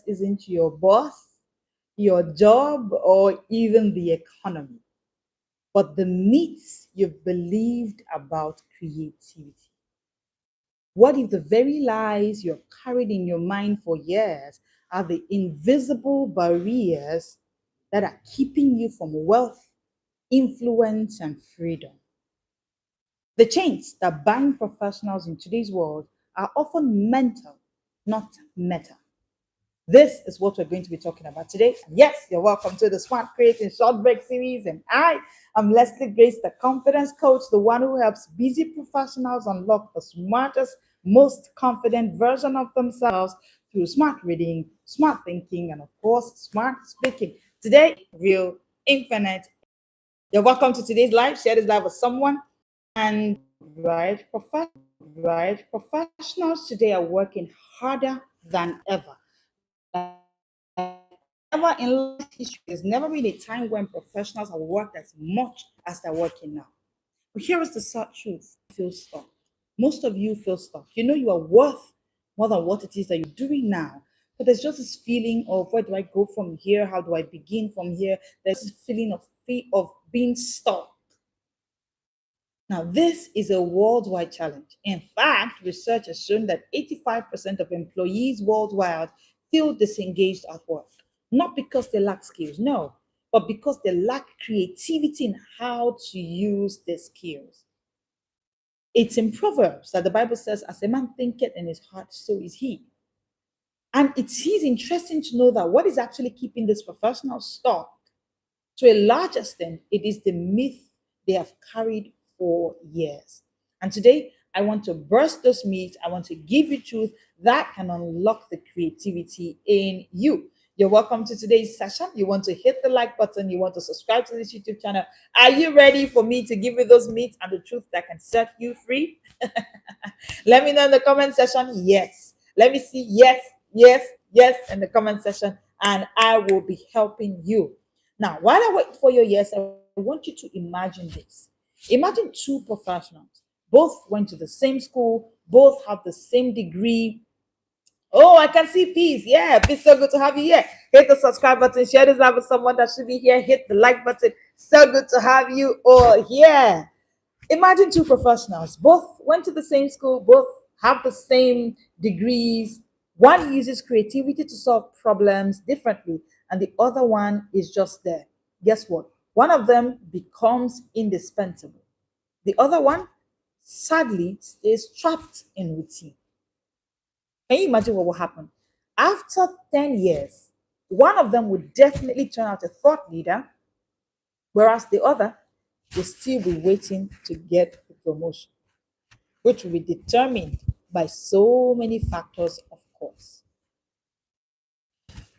isn't your boss, your job, or even the economy, but the myths you've believed about creativity? What if the very lies you've carried in your mind for years are the invisible barriers that are keeping you from wealth, influence, and freedom? The chains that bind professionals in today's world are often mental, not meta. This is what we're going to be talking about today. Yes, you're welcome to the Smart Creating Short Break series. And I am Leslie Grace, the confidence coach, the one who helps busy professionals unlock the smartest, most confident version of themselves through smart reading, smart thinking, and of course, smart speaking. Today, real, infinite. You're welcome to today's live. Share this live with someone. And professionals today are working harder than ever. Ever in life history, there's never been a time when professionals have worked as much as they're working now. But here is the sad truth: you feel stuck. Most of you feel stuck. You know you are worth more than what it is that you're doing now. But there's just this feeling of, where do I go from here? How do I begin from here? There's this feeling of being stuck. Now, this is a worldwide challenge. In fact, research has shown that 85% of employees worldwide feel disengaged at work, not because they lack skills, no, but because they lack creativity in how to use their skills. It's in Proverbs that the Bible says, as a man thinketh in his heart, so is he. And it is interesting to know that what is actually keeping this professional stuck, to a large extent, it is the myth they have carried for years. And today, I want to burst those myths. I want to give you truth that can unlock the creativity in you. You're welcome to today's session. You want to hit the like button. You want to subscribe to this YouTube channel. Are you ready for me to give you those myths and the truth that can set you free? Let me know in the comment section. Yes. Let me see yes, yes, yes in the comment section, and I will be helping you. Now, while I wait for your yes, I want you to imagine this. Imagine two professionals. Both went to the same school, both have the same degree. Oh, I can see peace. Yeah, it's so good to have you here. Hit the subscribe button, share this live with someone that should be here. Hit the like button. So good to have you all here. Imagine two professionals. Both went to the same school, both have the same degrees. One uses creativity to solve problems differently, and the other one is just there. Guess what? One of them becomes indispensable. The other one, sadly, stays trapped in routine. Can you imagine what will happen? After 10 years, one of them would definitely turn out a thought leader, whereas the other will still be waiting to get the promotion, which will be determined by so many factors, of course.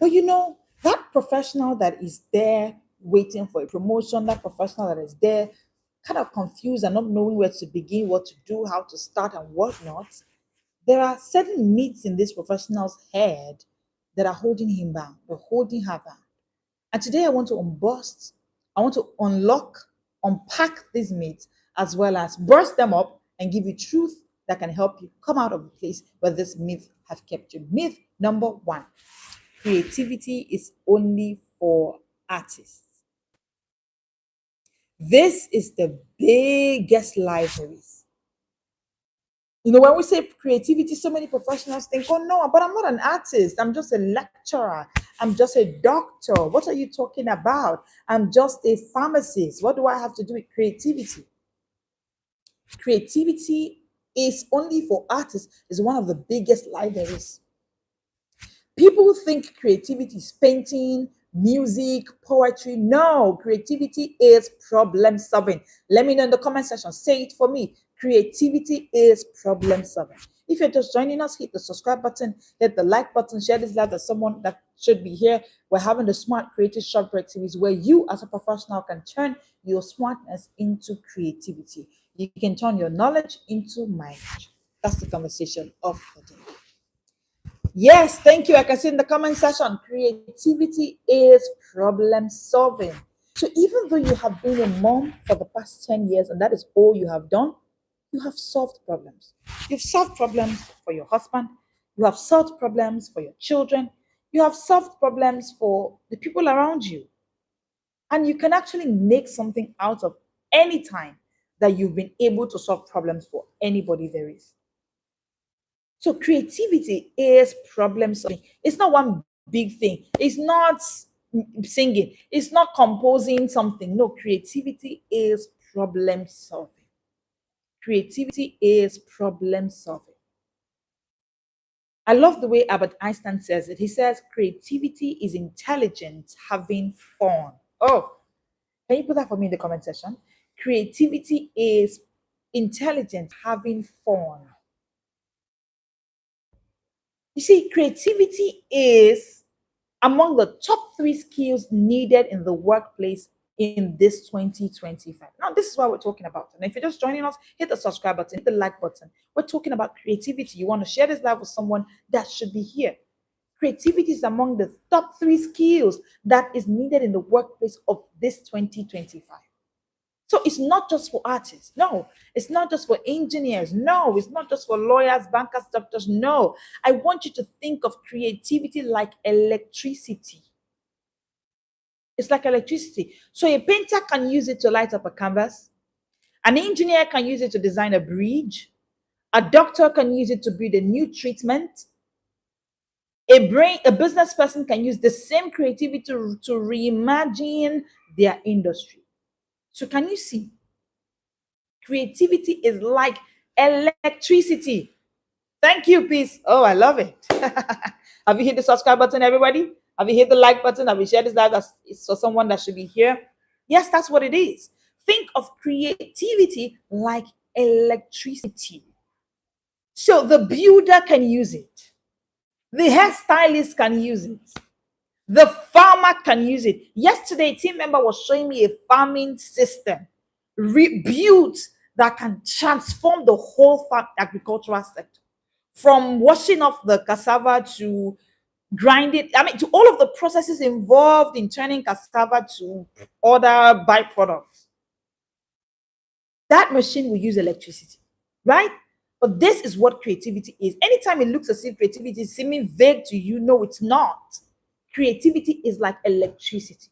But you know, that professional that is there waiting for a promotion, that professional that is there kind of confused and not knowing where to begin, what to do, how to start, and whatnot, there are certain myths in this professional's head that are holding him bound, they're holding her bound. And today I want to unburst, I want to unlock, unpack these myths, as well as burst them up and give you truth that can help you come out of the place where this myth have kept you. Myth number one: creativity is only for artists. This is the biggest libraries. You know, when we say creativity, so many professionals think, oh no, but I'm not an artist. I'm just a lecturer. I'm just a doctor. What are you talking about? I'm just a pharmacist. What do I have to do with creativity? Creativity is only for artists, is one of the biggest libraries. People think creativity is painting, music, poetry. No, creativity is problem solving. Let me know in the comment section. Say it for me. Creativity is problem solving. If you're just joining us, hit the subscribe button, hit the like button, share this live with someone that should be here. We're having the Smart Creative Short Break series where you as a professional can turn your smartness into creativity. You can turn your knowledge into mileage. That's the conversation of the day. Yes, thank you. I can see in the comment section, creativity is problem solving. So even though you have been a mom for the past 10 years and that is all you have done, you have solved problems. You've solved problems for your husband. You have solved problems for your children. You have solved problems for the people around you. And you can actually make something out of any time that you've been able to solve problems for anybody there is. So creativity is problem solving. It's not one big thing. It's not singing. It's not composing something. No, creativity is problem solving. Creativity is problem solving. I love the way Albert Einstein says it. He says creativity is intelligent, having fun. Oh, can you put that for me in the comment section? Creativity is intelligent, having fun. You see, creativity is among the top 3 skills needed in the workplace in this 2025. Now, this is what we're talking about. And if you're just joining us, hit the subscribe button, hit the like button. We're talking about creativity. You want to share this live with someone that should be here. Creativity is among the top 3 skills that is needed in the workplace of this 2025. So it's not just for artists. No, it's not just for engineers. No, it's not just for lawyers, bankers, doctors. No, I want you to think of creativity like electricity. It's like electricity. So a painter can use it to light up a canvas. An engineer can use it to design a bridge. A doctor can use it to build a new treatment. A business person can use the same creativity to reimagine their industry. So can you see? Creativity is like electricity. Thank you, peace. Oh, I love it. Have you hit the subscribe button, everybody? Have you hit the like button? Have you shared this live? It's for someone that should be here. Yes, that's what it is. Think of creativity like electricity. So the builder can use it. The hairstylist can use it. The farmer can use it. Yesterday, a team member was showing me a farming system rebuilt that can transform the whole farm agricultural sector. From washing off the cassava to grind it, to all of the processes involved in turning cassava to other byproducts. That machine will use electricity, right? But this is what creativity is. Anytime it looks as if creativity is seeming vague to you, no, it's not. Creativity is like electricity.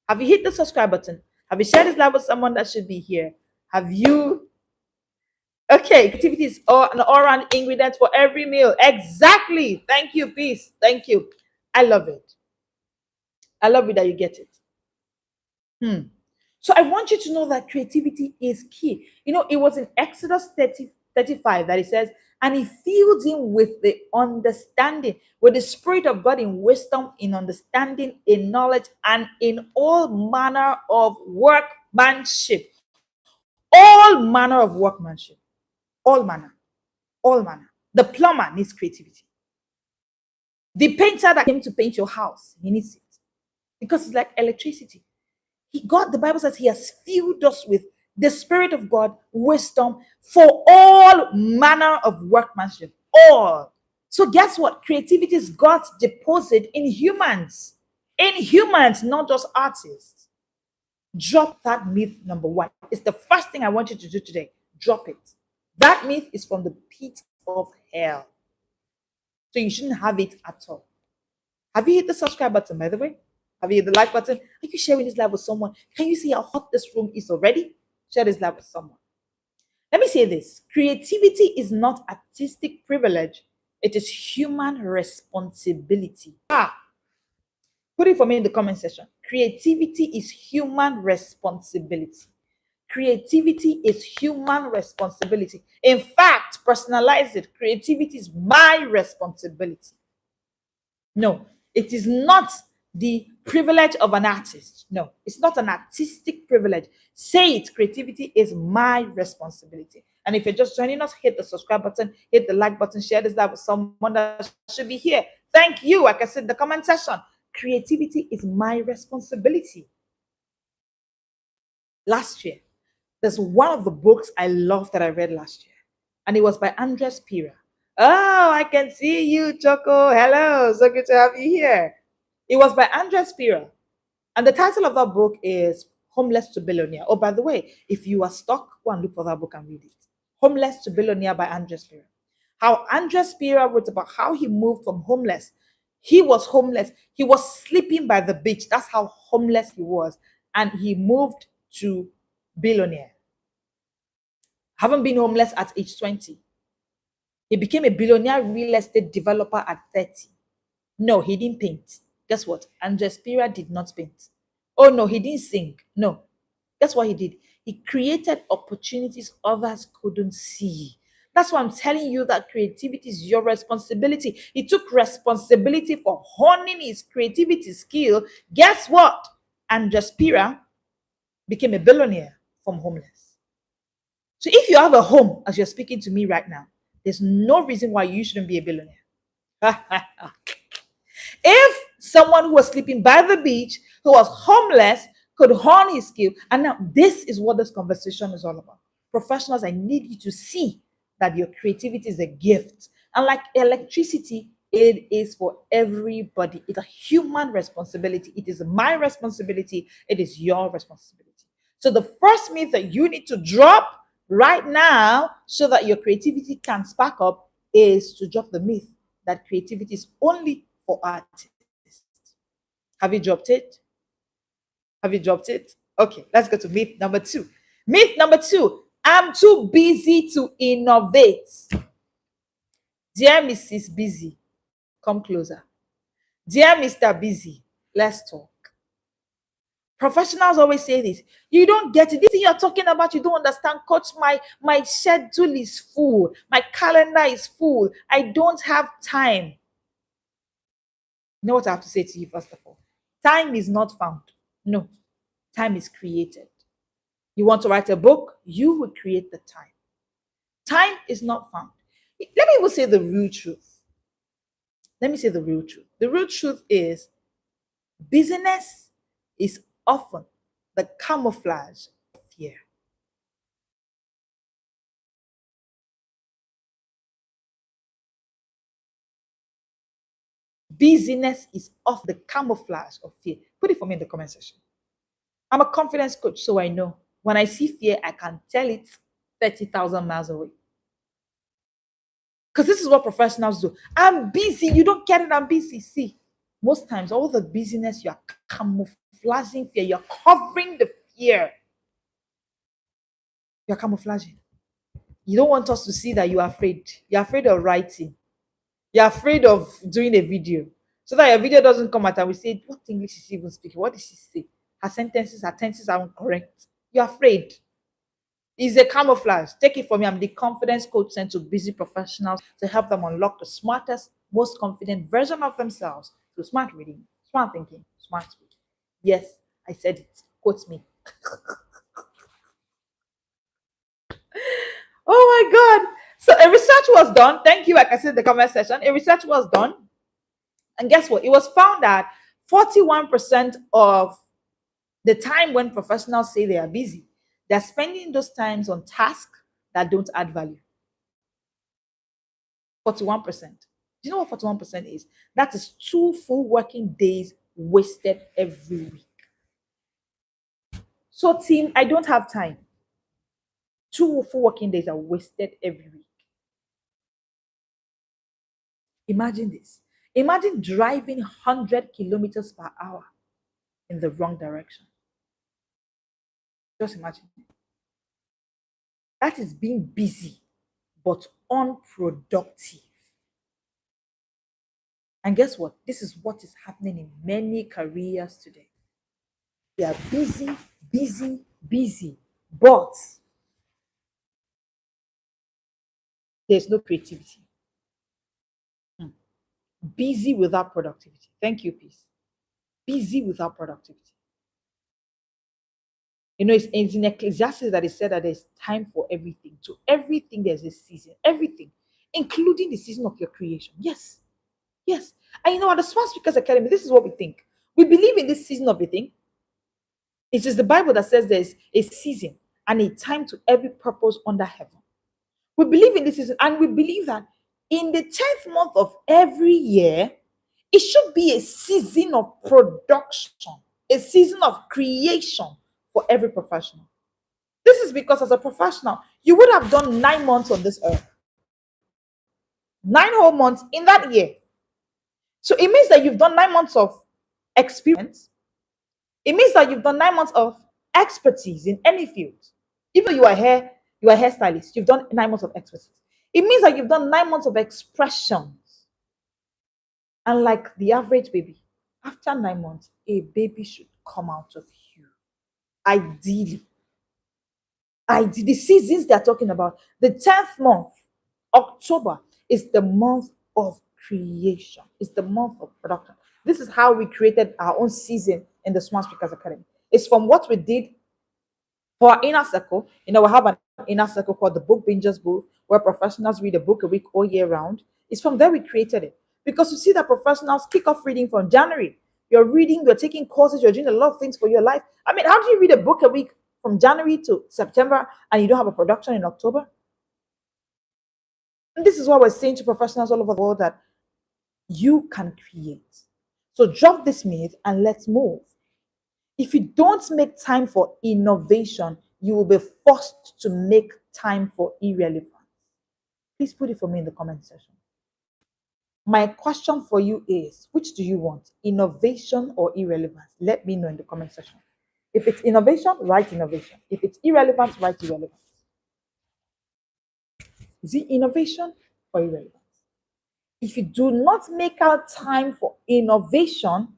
Have you hit the subscribe button? Have you shared this live with someone that should be here? Have you? Okay, creativity is an all-round ingredient for every meal. Exactly. Thank you, peace. Thank you. I love it. I love it that you get it. So I want you to know that creativity is key. It was in Exodus 35 that it says, and he filled him with the understanding, with the Spirit of God in wisdom, in understanding, in knowledge, and in all manner of workmanship. All manner of workmanship. All manner. All manner. The plumber needs creativity. The painter that came to paint your house, he needs it. Because it's like electricity. The Bible says he has filled us with the Spirit of God, wisdom for all manner of workmanship. All. So guess what? Creativity is God's deposit in humans. In humans, not just artists. Drop that myth, number one. It's the first thing I want you to do today. Drop it. That myth is from the pit of hell. So you shouldn't have it at all. Have you hit the subscribe button, by the way? Have you hit the like button? Are you sharing this live with someone? Can you see how hot this room is already? Share this live with someone. Let me say this. Creativity is not artistic privilege. It is human responsibility. Put it for me in the comment section. Creativity is human responsibility. Creativity is human responsibility. In fact, personalize it. Creativity is my responsibility. No, it is not the privilege of an artist. No, it's not an artistic privilege. Say it. Creativity is my responsibility. And if you're just joining us, hit the subscribe button, hit the like button, share this live with someone that should be here. Thank you. Like I said in the comment section, creativity is my responsibility. Last year, there's one of the books I love that I read last year, and it was by Andres Pira. Oh, I can see you, Choco. Hello, so good to have you here. It was by Andres Pira, and the title of that book is Homeless to Billionaire. Oh, by the way, if you are stuck, go and look for that book and read it. Homeless to Billionaire by Andres Pira. How Andres Pira wrote about how he moved from homeless. He was homeless. He was sleeping by the beach. That's how homeless he was. And he moved to billionaire. Haven't been homeless at age 20. He became a billionaire real estate developer at 30. No, he didn't paint. Guess what? Andres Pira did not paint. Oh no, he didn't sing. No. Guess what he did? He created opportunities others couldn't see. That's why I'm telling you that creativity is your responsibility. He took responsibility for honing his creativity skill. Guess what? Andres Pira became a billionaire from homeless. So if you have a home as you're speaking to me right now, there's no reason why you shouldn't be a billionaire. If someone who was sleeping by the beach, who was homeless, could hone his skill, and now this is what this conversation is all about. Professionals, I need you to see that your creativity is a gift. And like electricity, it is for everybody. It's a human responsibility. It is my responsibility. It is your responsibility. So the first myth that you need to drop right now so that your creativity can spark up is to drop the myth that creativity is only for artists. Have you dropped it? Have you dropped it? Okay, let's go to myth number 2. Myth number 2, I'm too busy to innovate. Dear Mrs. Busy, come closer. Dear Mr. Busy, let's talk. Professionals always say this. You don't get it. This thing you're talking about, you don't understand. Coach, my schedule is full. My calendar is full. I don't have time. You know what I have to say to you, first of all? Time is not found. No, time is created. You want to write a book? You will create the time. Time is not found. Let me even say the real truth. Let me say the real truth. The real truth is busyness is often the camouflage of fear. Busyness is often the camouflage of fear. Put it for me in the comment section. I'm a confidence coach, so I know when I see fear, I can tell it 30,000 miles away. Because this is what professionals do. I'm busy. You don't get it. I'm busy. See, most times, all the busyness, you're camouflaging fear. You're covering the fear. You're camouflaging. You don't want us to see that you are afraid. You're afraid of writing. You're afraid of doing a video. So that your video doesn't come out and we say, what English is she even speaking? What did she say? Her tenses are incorrect. You're afraid. It's a camouflage. Take it from me. I'm the confidence coach sent to busy professionals to help them unlock the smartest, most confident version of themselves through smart reading, smart thinking, smart speaking. Yes, I said it. Quote me. Oh my God. So a research was done. Thank you. Like I said in the comment section, a research was done. And guess what? It was found that 41% of the time when professionals say they are busy, they're spending those times on tasks that don't add value. 41%. Do you know what 41% is? That is 2 full working days wasted every week. So, team, I don't have time. 2 full working days are wasted every week. Imagine this. Imagine driving 100 kilometers per hour in the wrong direction. Just imagine. That is being busy but unproductive. And guess what? This is what is happening in many careers today. They are busy, busy, busy, but there's no creativity. Busy without productivity. Thank you, peace. Busy without productivity. You know, it's in Ecclesiastes that it said that there's time for everything. To everything, there's a season. Everything, including the season of your creation. Yes. Yes. And you know, at the Smart Speakers Academy, this is what we think. We believe in this season of a thing. It is the Bible that says there's a season and a time to every purpose under heaven. We believe in this season, and we believe that in the 10th month of every year, it should be a season of production, a season of creation for every professional. This is because as a professional, you would have done 9 months on this earth, 9 whole months in that year. So it means that you've done 9 months of experience. It means that you've done 9 months of expertise in any field. Even you are a hairstylist, you've done 9 months of expertise. It means that you've done 9 months of expressions. And like the average baby, after 9 months, a baby should come out of you. Ideally. The seasons they're talking about, the 10th month, October, is the month of creation, it's the month of production. This is how we created our own season in the Smart Speakers Academy. It's from what we did for our inner circle. We have an inner circle called the Book Bingers Booth, where professionals read a book a week all year round. It's from there we created it. Because you see that professionals kick off reading from January. You're reading, you're taking courses, you're doing a lot of things for your life. I mean, how do you read a book a week from January to September and you don't have a production in October? And this is what we're saying to professionals all over the world, that you can create. So drop this myth and let's move. If you don't make time for innovation, you will be forced to make time for irrelevance. Please put it for me in the comment section. My question for you is, which do you want? Innovation or irrelevance? Let me know in the comment section. If it's innovation, write innovation. If it's irrelevance, write irrelevance. Is it innovation or irrelevance? If you do not make out time for innovation,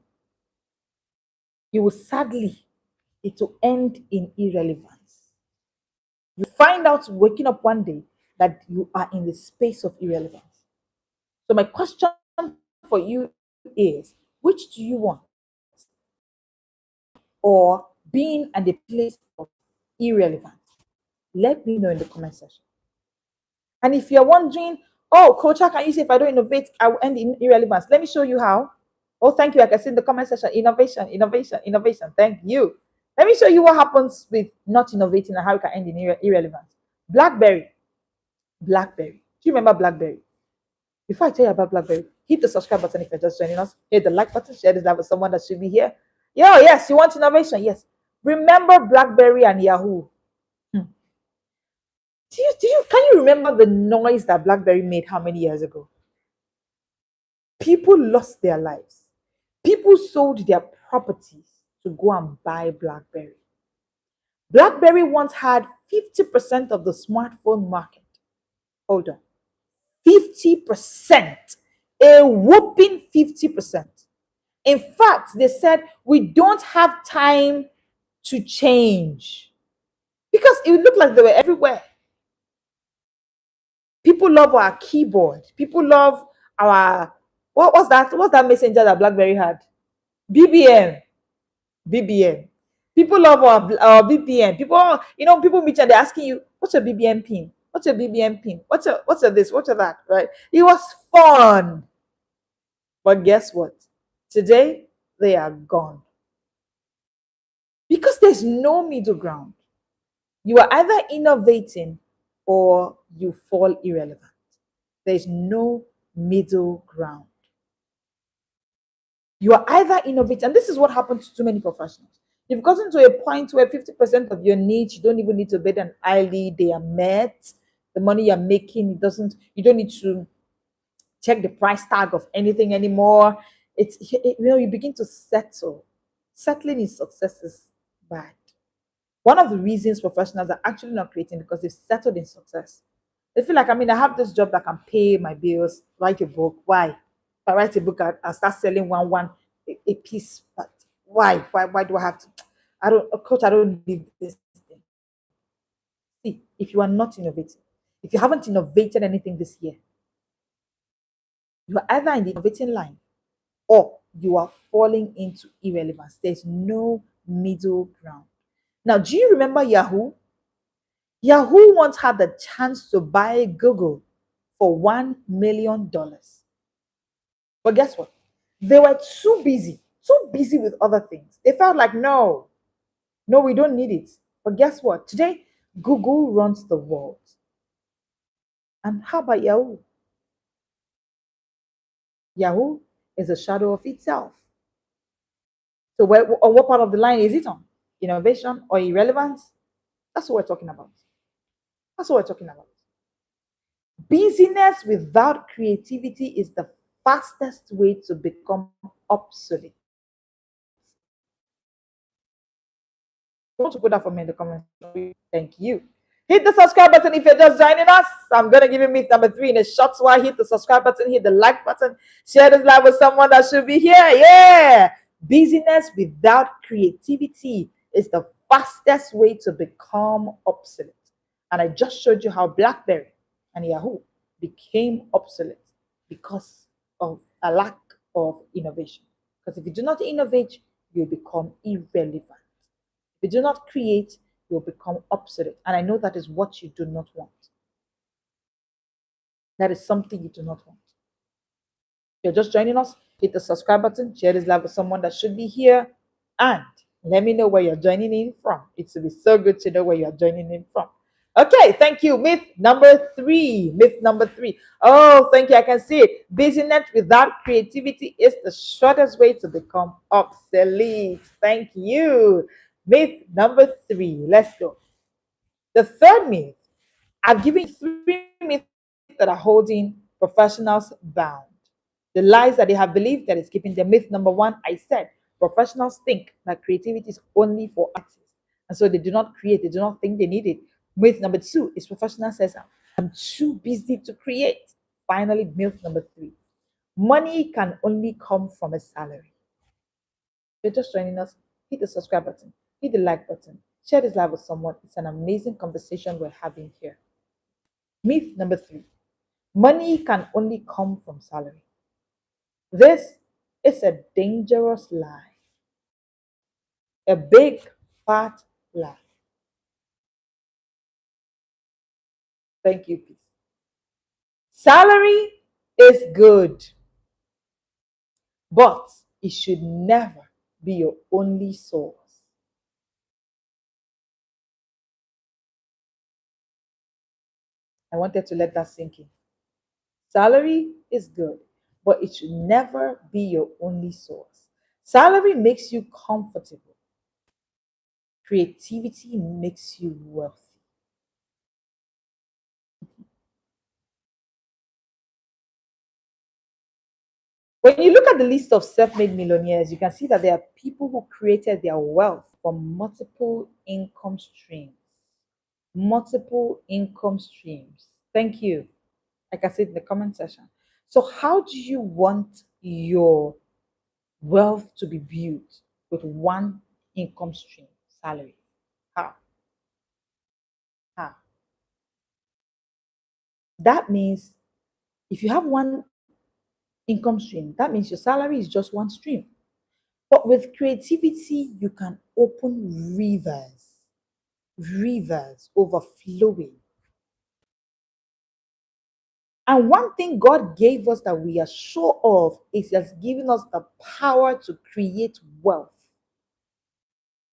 you will sadly, it will end in irrelevance. You find out waking up one day that you are in the space of irrelevance. So my question for you is, which do you want? Or being at the place of irrelevance? Let me know in the comment section. And if you're wondering, oh, coach, how can you say if I don't innovate, I will end in irrelevance? Let me show you how. Oh, thank you. I can see in the comment section, innovation, innovation, innovation. Thank you. Let me show you what happens with not innovating and how you can end in irrelevance. BlackBerry. BlackBerry. Do you remember BlackBerry? Before I tell you about BlackBerry, hit the subscribe button if you're just joining us. Hit the like button, share this live with someone that should be here. Yeah, yes, you want innovation? Yes. Remember BlackBerry and Yahoo? Can you remember the noise that BlackBerry made how many years ago? People lost their lives. People sold their properties to go and buy BlackBerry. BlackBerry once had 50% of the smartphone market. Hold on. 50%. A whooping 50%. In fact, they said, we don't have time to change. Because it looked like they were everywhere. People love our keyboard. People love our, what's that messenger that BlackBerry had? BBM. BBM. People love our BBM. People meet you and they're asking you, what's your BBM pin? What's your BBM pin? What's your this? What's your that? Right? It was fun. But guess what? Today, they are gone. Because there's no middle ground. You are either innovating or you fall irrelevant. There's no middle ground. You are either innovating, and this is what happens to too many professionals. You've gotten to a point where 50% of your needs, you don't even need to bid an eyelid, they are met. The money you're making, you don't need to check the price tag of anything anymore. You begin to settle. Settling in success is bad. One of the reasons professionals are actually not creating because they've settled in success. They feel like, I have this job that can pay my bills, write a book. Why? If I write a book, I'll start selling one a piece. But why? Why do I have to? Coach, I don't need this thing. See, if you are not innovating, if you haven't innovated anything this year, you are either in the innovating line or you are falling into irrelevance. There's no middle ground. Now, do you remember Yahoo? Yahoo once had the chance to buy Google for $1 million. But guess what? They were too busy with other things. They felt like, no, we don't need it. But guess what? Today, Google runs the world. And how about Yahoo? Yahoo is a shadow of itself. So what part of the line is it on? Innovation or irrelevance? That's what we're talking about. That's what we're talking about. Busyness without creativity is the fastest way to become obsolete. You want to put that for me in the comments? Thank you. Hit the subscribe button if you're just joining us. I'm going to give you myth number 3 in a short while. Hit the subscribe button, hit the like button, share this live with someone that should be here. Yeah. Busyness without creativity is the fastest way to become obsolete. And I just showed you how BlackBerry and Yahoo became obsolete because of a lack of innovation. Because if you do not innovate, you become irrelevant. If you do not create, you'll become obsolete. And I know that is what you do not want. That is something you do not want. If you're just joining us, hit the subscribe button, share this live with someone that should be here, and let me know where you're joining in from. It will be so good to know where you're joining in from. Okay, thank you. Myth number 3. Myth number 3. Oh, thank you. I can see it. Busyness without creativity is the shortest way to become obsolete. Thank you. Myth number 3. Let's go. The third myth, I've given 3 myths that are holding professionals bound. The lies that they have believed that is keeping them. Myth number 1, I said, professionals think that creativity is only for artists. And so they do not create, they do not think they need it. Myth number 2 is professional says, I'm too busy to create. Finally, myth number 3, money can only come from a salary. If you're just joining us, hit the subscribe button, hit the like button, share this live with someone. It's an amazing conversation we're having here. Myth number 3, money can only come from salary. This is a dangerous lie, a big, fat lie. Thank you, peace. Salary is good, but it should never be your only source. I wanted to let that sink in. Salary is good, but it should never be your only source. Salary makes you comfortable. Creativity makes you wealthy. When you look at the list of self-made millionaires, you can see that there are people who created their wealth from multiple income streams. Multiple income streams. Thank you. Like I said in the comment section. So, how do you want your wealth to be built with one income stream, salary? How? How? That means if you have one income stream, that means your salary is just one stream. But with creativity, you can open rivers overflowing. And one thing God gave us that we are sure of is He has given us the power to create wealth.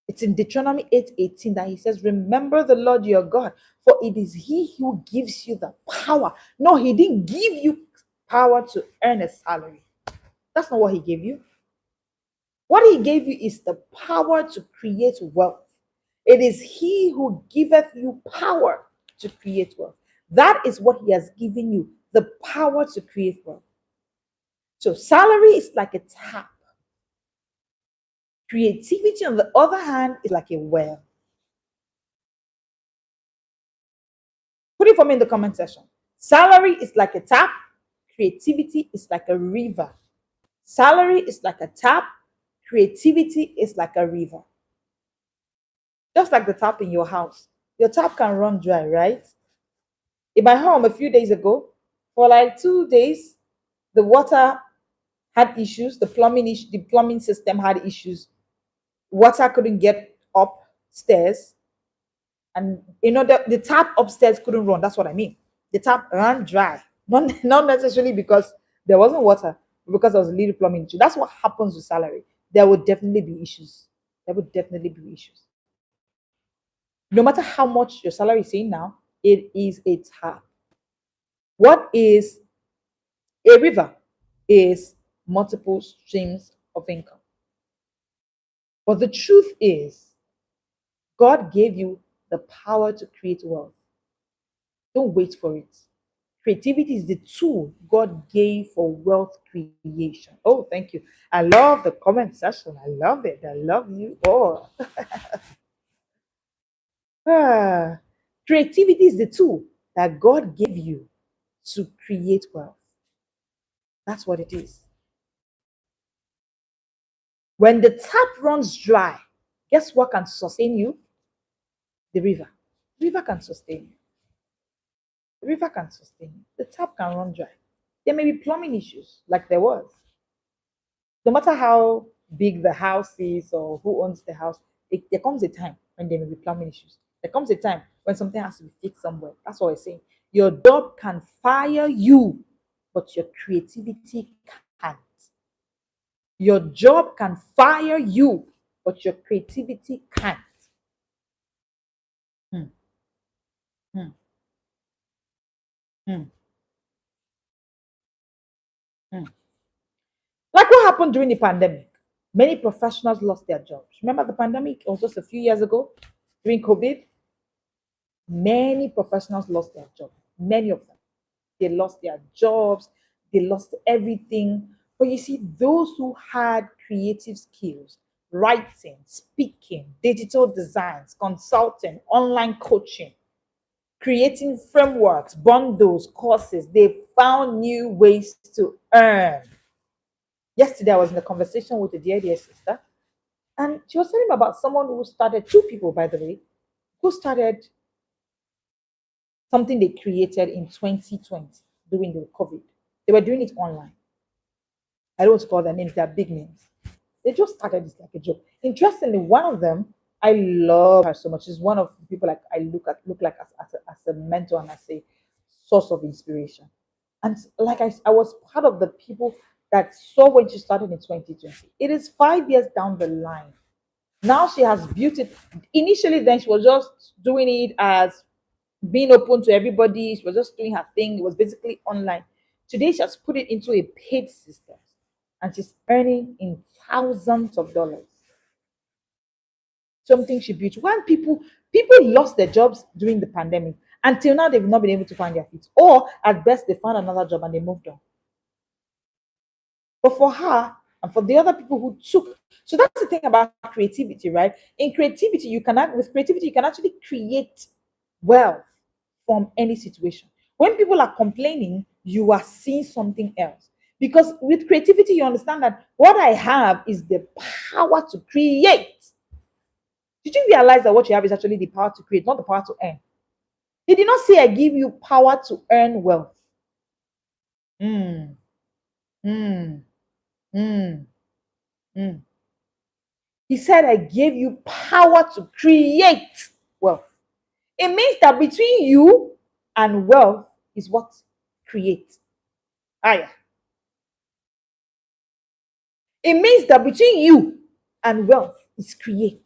It's in Deuteronomy 8:18 that He says, remember the Lord your God, for it is He who gives you the power. No, He didn't give you power to earn a salary. That's not what He gave you. What He gave you is the power to create wealth. It is He who giveth you power to create wealth. That is what He has given you, the power to create wealth. So salary is like a tap. Creativity, on the other hand, is like a well. Put it for me in the comment section. Salary is like a tap. Creativity is like a river. Salary is like a tap. Creativity is like a river. Just like the tap in your house. Your tap can run dry, right? In my home a few days ago, for like 2 days, the water had issues. The plumbing system had issues. Water couldn't get upstairs, and the tap upstairs couldn't run. That's what I mean. The tap ran dry, not necessarily because there wasn't water, but because there was a little plumbing issue. That's what happens with salary. There would definitely be issues. There would definitely be issues. No matter how much your salary is saying now, it is a tap. What is a river? Is multiple streams of income. But the truth is, God gave you the power to create wealth. Don't wait for it. Creativity is the tool God gave for wealth creation. Oh, thank you. I love the comment section. I love it. I love you all. Ah, creativity is the tool that God gave you to create wealth. That's what it is. When the tap runs dry, guess what can sustain you? The river. The river can sustain you. The river can sustain you. The tap can run dry. There may be plumbing issues, like there was. No matter how big the house is or who owns the house, there comes a time when there may be plumbing issues. There comes a time when something has to be fixed somewhere. That's what we're saying. Your job can fire you, but your creativity can't. Your job can fire you, but your creativity can't. Hmm, hmm, hmm, hmm. Like what happened during the pandemic? Many professionals lost their jobs. Remember the pandemic? It was just a few years ago during COVID. Many professionals lost their jobs. Many of them. They lost their jobs. They lost everything. But you see, those who had creative skills, writing, speaking, digital designs, consulting, online coaching, creating frameworks, bundles, courses, they found new ways to earn. Yesterday, I was in a conversation with a dear sister, and she was telling me about someone who started, two people, by the way, who started something they created in 2020 during the COVID. They were doing it online. I don't want to call their names, they're big names. They just started this like a joke. Interestingly, one of them, I love her so much. She's one of the people like I look like as a mentor and as a source of inspiration. And like I was part of the people that saw when she started in 2020. It is 5 years down the line. Now she has built it. Initially, then she was just doing it as being open to everybody. She was just doing her thing. It was basically online. Today, she has put it into a paid system and she's earning in thousands of dollars. Something she built. When people lost their jobs during the pandemic, until now they've not been able to find their feet, or at best they found another job and they moved on. But for her and for the other people who took, so that's the thing about creativity, right? In creativity, you can act with creativity, you can actually create wealth from any situation. When people are complaining, you are seeing something else. Because with creativity, you understand that what I have is the power to create. Did you realize that what you have is actually the power to create, not the power to earn? He did not say, I give you power to earn wealth. Mm, mm, mm, mm. He said, I gave you power to create wealth. It means that between you and wealth is what creates. Ah, yeah. It means that between you and wealth is create.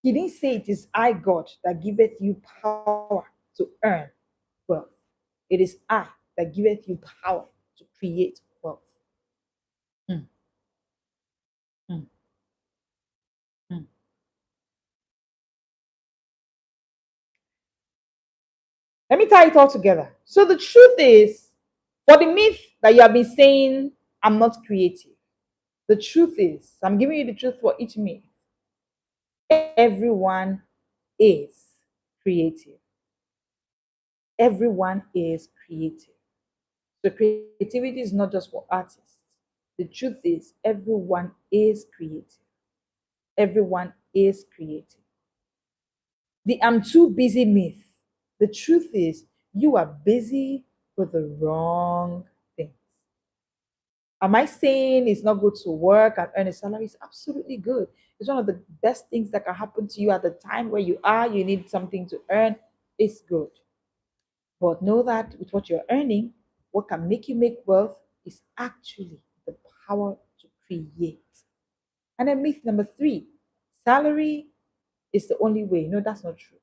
He didn't say it is I, God, that giveth you power to earn wealth. It is I that giveth you power to create wealth. Mm, mm, mm. Let me tie it all together. So the truth is, for the myth that you have been saying, I'm not creative. The truth is, I'm giving you the truth for each myth. Everyone is creative. Everyone is creative. So creativity is not just for artists. The truth is, everyone is creative. Everyone is creative. The I'm too busy myth. The truth is, you are busy for the wrong things. Am I saying it's not good to work and earn a salary? It's absolutely good. It's one of the best things that can happen to you at the time where you are. You need something to earn. It's good. But know that with what you're earning, what can make you make wealth is actually the power to create. And then myth number three, salary is the only way. No, that's not true.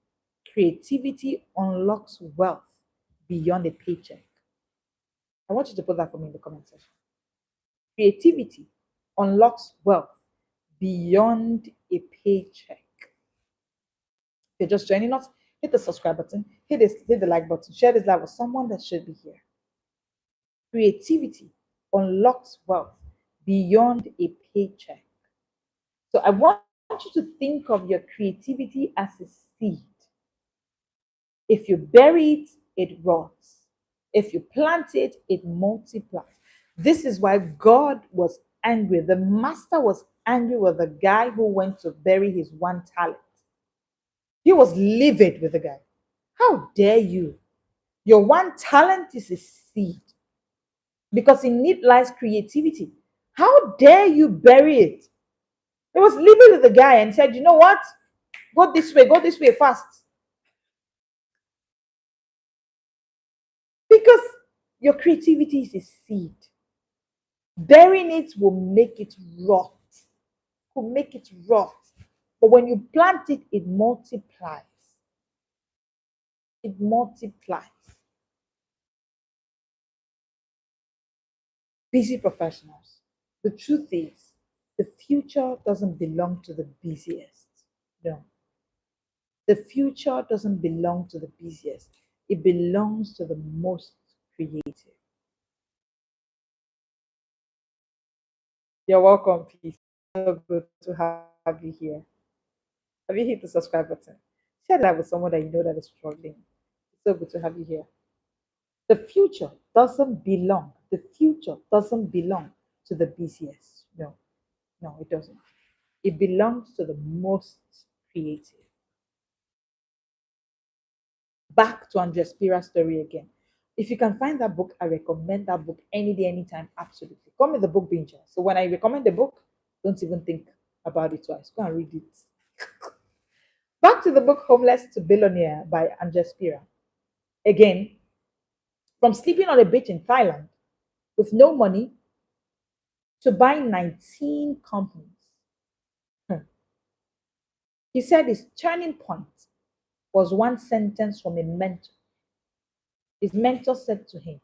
Creativity unlocks wealth beyond a paycheck. I want you to put that for me in the comment section. Creativity unlocks wealth beyond a paycheck. If you're just joining us, Hit the subscribe button, hit the like button, share this live with someone that should be here. Creativity unlocks wealth beyond a paycheck. So I want you to think of your creativity as a seed. If you bury it, it rots. If you plant it, it multiplies. This is why God was angry. The master was angry with the guy who went to bury his one talent. He was livid with the guy. How dare you? Your one talent is a seed because in it lies creativity. How dare you bury it? He was livid with the guy and said, you know what? Go this way fast. Because your creativity is a seed. Burying it will make it rot. Will make it rot. But when you plant it, it multiplies. It multiplies. Busy professionals. The truth is, the future doesn't belong to the busiest. No. The future doesn't belong to the busiest. It belongs to the most creative. You're welcome, peace. So good to have you here. Have you hit the subscribe button? Share that with someone that you know that is struggling. It's so good to have you here. The future doesn't belong. The future doesn't belong to the busiest. No, no, it doesn't. It belongs to the most creative. Back to Andrea Spira's story again. If you can find that book, I recommend that book any day, anytime. Absolutely. Call me the book binger. So when I recommend the book, don't even think about it twice. Go and read it. Back to the book Homeless to Billionaire by Andrea Spira. Again, from sleeping on a beach in Thailand with no money to buying 19 companies. Hmm. He said his turning point was one sentence from a mentor. His mentor said to him,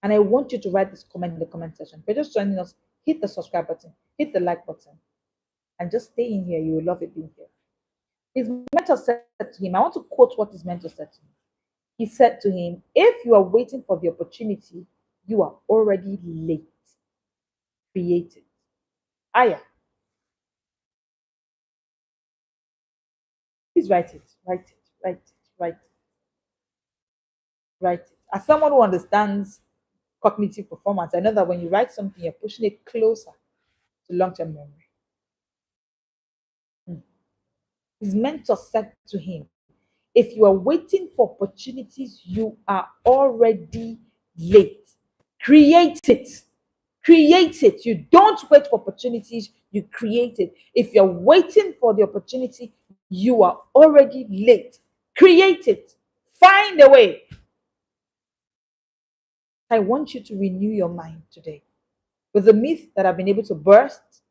and I want you to write this comment in the comment section. If you're just joining us, hit the subscribe button, hit the like button, and just stay in here. You will love it being here. His mentor said to him, I want to quote what his mentor said to him. He said to him, if you are waiting for the opportunity, you are already late. Create it. Aya, please write it, write it, write it, write it, write it. As someone who understands cognitive performance, I know that when you write something, you're pushing it closer to long-term memory. Hmm. His mentor said to him, if you are waiting for opportunities, you are already late. Create it. Create it. You don't wait for opportunities, you create it. If you're waiting for the opportunity, you are already late. Create it. Find a way. I want you to renew your mind today. With the myth that I've been able to burst,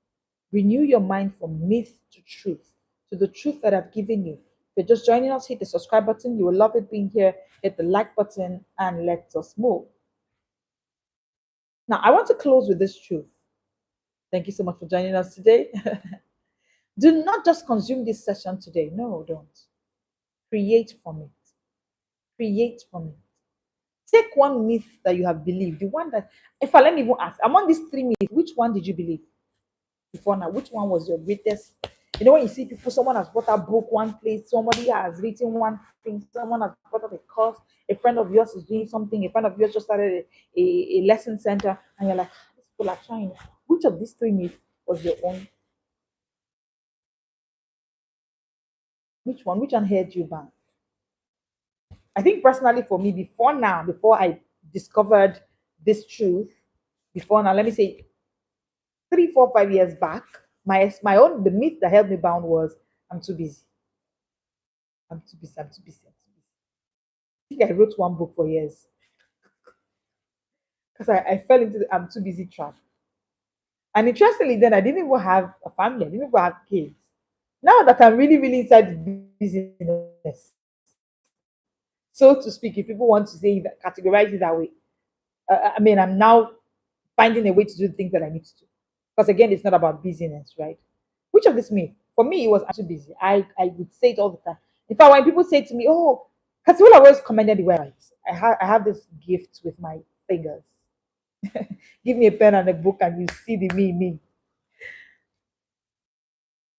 renew your mind from myth to truth, to the truth that I've given you. If you're just joining us, hit the subscribe button. You will love it being here. Hit the like button and let us move. Now, I want to close with this truth. Thank you so much for joining us today. Do not just consume this session today. No, don't. Create from it. Create from it. Take one myth that you have believed. The one that, if I let me even ask, among these three myths, which one did you believe before now? Which one was your greatest? You know, when you see people, someone has bought a book one place, somebody has written one thing, someone has bought up a course, a friend of yours is doing something, a friend of yours just started a lesson center, and you're like, "Ah, these people are trying." Which of these three myths was your own? Which one? Which one held you back? I think personally for me, before now, before I discovered this truth, before now, let me say 3, 4, 5 years back, my own the myth that held me bound was I'm too busy. I'm too busy. I'm too busy. I'm too busy. I think I wrote one book for years because I fell into the I'm too busy trap. And interestingly, then I didn't even have a family. I didn't even have kids. Now that I'm really, really inside the business, so to speak, if people want to say that, categorize it that way, I mean, I'm now finding a way to do the things that I need to do. Because again, it's not about busyness, right? Which of this me? For me, it was I'm too busy. I would say it all the time. In fact, when people say to me, "Oh," because people always commended the way I write. I have this gift with my fingers. Give me a pen and a book, and you see the me.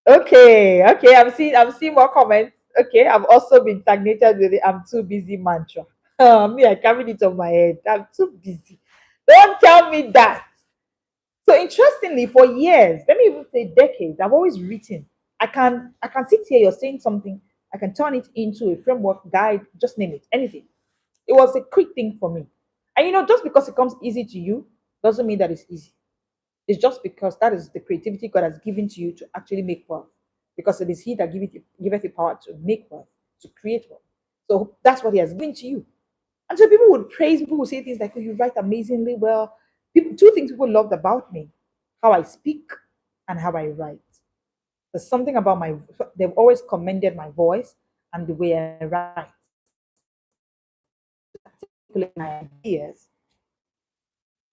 Okay, okay. I'm seeing more comments. Okay, I've also been stagnated with the "I'm too busy" mantra. Me, I carried it on my head. I'm too busy. Don't tell me that. So interestingly, for years, let me even say decades, I've always written. I can sit here, you're saying something, I can turn it into a framework, guide, just name it, anything. It was a quick thing for me. And just because it comes easy to you doesn't mean that it's easy. It's just because that is the creativity God has given to you to actually make wealth. Because it is He that giveth the power to make wealth, to create wealth. So that's what He has given to you. And so people would praise, people would say things like, "Oh, you write amazingly well." Two things people loved about me: how I speak and how I write. There's something about they've always commended my voice and the way I write, articulate my ideas.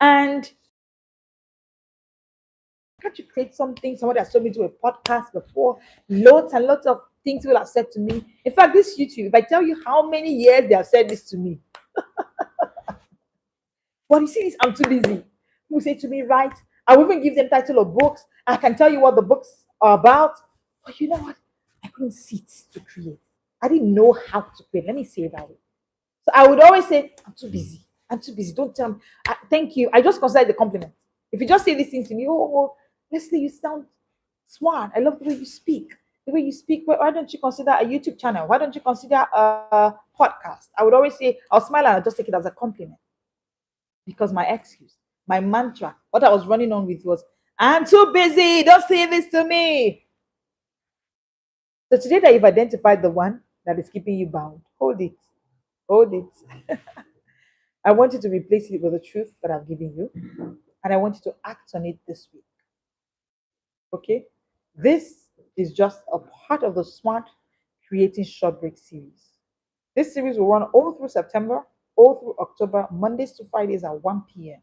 And can't you create something? Somebody has told me to a podcast before. Loads and lots of things people have said to me. In fact, this YouTube, if I tell you how many years they have said this to me, but you see this, I'm too busy. People say to me, "Right." I will even give them title of books. I can tell you what the books are about. But you know what? I couldn't sit to create. I didn't know how to create. Let me say it that way. So I would always say, "I'm too busy. I'm too busy. Don't tell me." Thank you. I just consider it a compliment. If you just say these things to me, "Oh, Leslie, you sound smart. I love the way you speak. The way you speak. Why don't you consider a YouTube channel? Why don't you consider a podcast?" I would always say, I'll smile and I'll just take it as a compliment, because my excuse, my mantra, what I was running on with was, "I'm too busy. Don't say this to me." So today that you've identified the one that is keeping you bound, hold it. Hold it. I want you to replace it with the truth that I've given you. And I want you to act on it this week. Okay? This is just a part of the Smart Creating Short Break series. This series will run all through September, all through October, Mondays to Fridays at 1 p.m.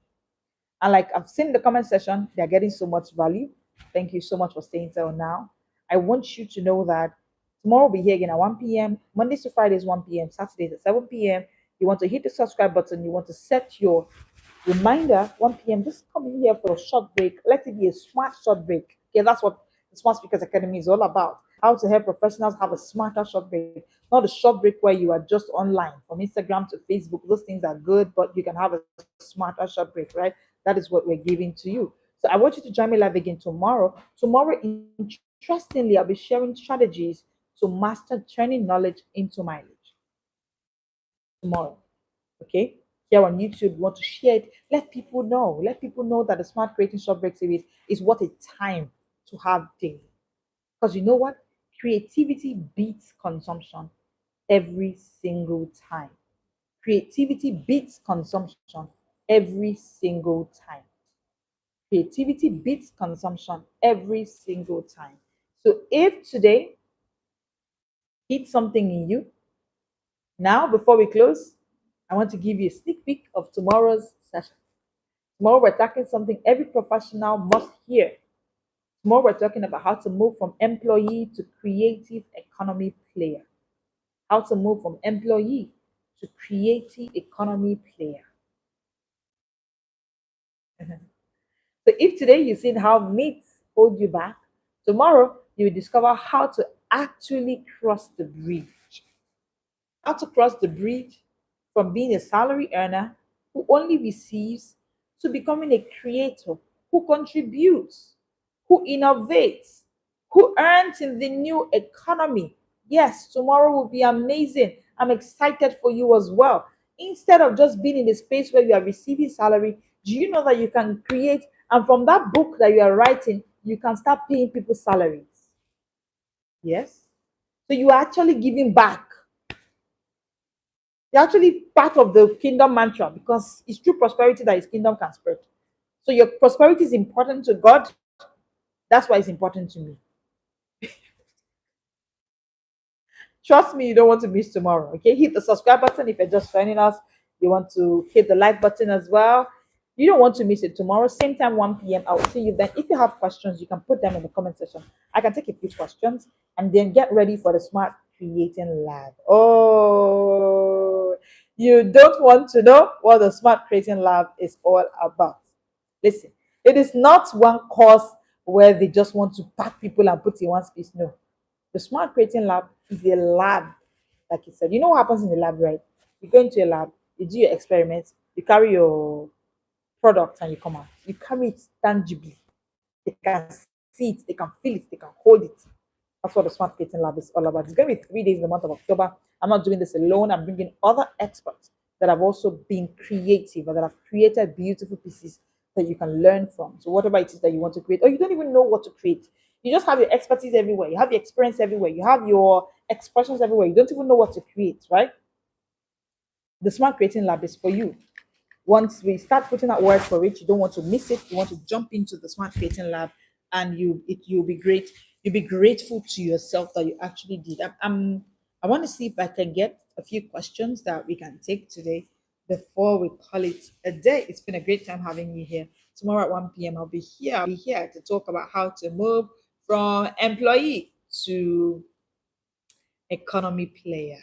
And like I've seen in the comment section, they're getting so much value. Thank you so much for staying till now. I want you to know that tomorrow we'll be here again at 1 p.m. Mondays to Fridays, 1 p.m. Saturdays at 7 p.m. You want to hit the subscribe button. You want to set your reminder 1 p.m. Just come in here for a short break. Let it be a smart short break. Okay, that's what the Smart Speakers Academy is all about. How to help professionals have a smarter short break, not a short break where you are just online from Instagram to Facebook. Those things are good, but you can have a smarter short break, right? That is what we're giving to you. So I want you to join me live again tomorrow. Tomorrow, interestingly, I'll be sharing strategies to master turning knowledge into mileage. Tomorrow, okay? Here on YouTube, we want to share it. Let people know. Let people know that the Smart Creating Short Break series is what a time to have daily. Because you know what? Creativity beats consumption every single time. Creativity beats consumption every single time. Creativity beats consumption every single time. So if today hit something in you, now before we close, I want to give you a sneak peek of tomorrow's session. Tomorrow we're tackling something every professional must hear. Tomorrow we're talking about how to move from employee to creative economy player. How to move from employee to creative economy player. So if today you've seen how myths hold you back, tomorrow you will discover how to actually cross the bridge. How to cross the bridge from being a salary earner who only receives to becoming a creator who contributes, who innovates, who earns in the new economy. Yes, tomorrow will be amazing. I'm excited for you as well. Instead of just being in a space where you are receiving salary, do you know that you can create, and from that book that you are writing, you can start paying people salaries? Yes. So you are actually giving back. You're actually part of the kingdom mantra, because it's through prosperity that his kingdom can spread. So your prosperity is important to God. That's why it's important to me. Trust me, you don't want to miss tomorrow. Okay, hit the subscribe button if you're just joining us. You want to hit the like button as well. You don't want to miss it tomorrow, same time, 1 p.m. I'll see you then. If you have questions, you can put them in the comment section. I can take a few questions and then get ready for the Smart creating lab. Oh, you don't want to know what the smart creating lab is all about. Listen, it is not one course where they just want to pack people and put in one space. No, the smart creating lab is a lab, like you said. You know what happens in the lab, right? You go into a lab, you do your experiments, you carry your product, and you come out. You carry it tangibly. They can see it, they can feel it, they can hold it. That's what the Smart Creating Lab is all about. It's going to be 3 days in the month of October. I'm not doing this alone. I'm bringing other experts that have also been creative or that have created beautiful pieces that you can learn from. So whatever it is that you want to create, or you don't even know what to create, you just have your expertise everywhere. You have your experience everywhere. You have your expressions everywhere. You don't even know what to create, right? The Smart Creating Lab is for you. Once we start putting out work for it, you don't want to miss it. You want to jump into the Smart Creating Lab, and you'll be great. You'll be grateful to yourself that you actually did. I want to see if I can get a few questions that we can take today before we call it a day. It's been a great time having you here. Tomorrow at 1 p.m. I'll be here. I'll be here to talk about how to move from employee to economy player.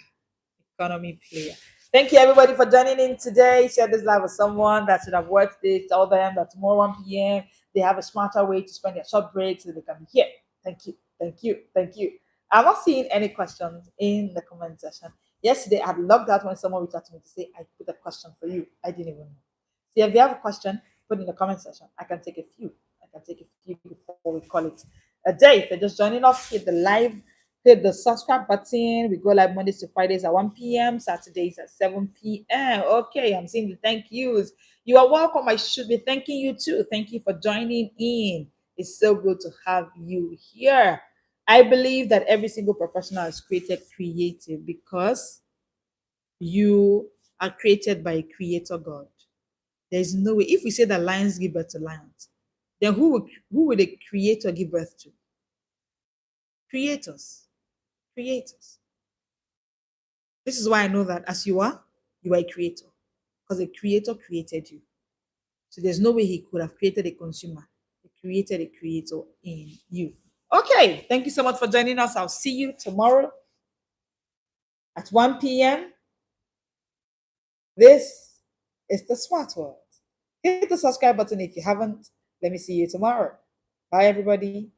Economy player. Thank you everybody for joining in today. Share this live with someone that should have watched this. Tell them that tomorrow 1 p.m. they have a smarter way to spend their short break so they can be here. Thank you. Thank you. Thank you. I'm not seeing any questions in the comment section. Yesterday I had logged out when someone reached out to me to say I put a question for you. I didn't even know. So if you have a question, put in the comment section. I can take a few. I can take a few before we call it a day. If you're just joining us, hit the live, hit the subscribe button. We go live Mondays to Fridays at 1 p.m., Saturdays at 7 p.m. Okay, I'm seeing the thank yous. You are welcome. I should be thanking you too. Thank you for joining in. It's so good to have you here. I believe that every single professional is created creative because you are created by a creator God. There's no way. If we say that lions give birth to lions, then who would a creator give birth to? Creators. Creators. This is why I know that as you are a creator. Because a creator created you. So there's no way he could have created a consumer. He created a creator in you. Okay. Thank you so much for joining us. I'll see you tomorrow at 1 p.m. This is the Smart World. Hit the subscribe button if you haven't. Let me see you tomorrow. Bye, everybody.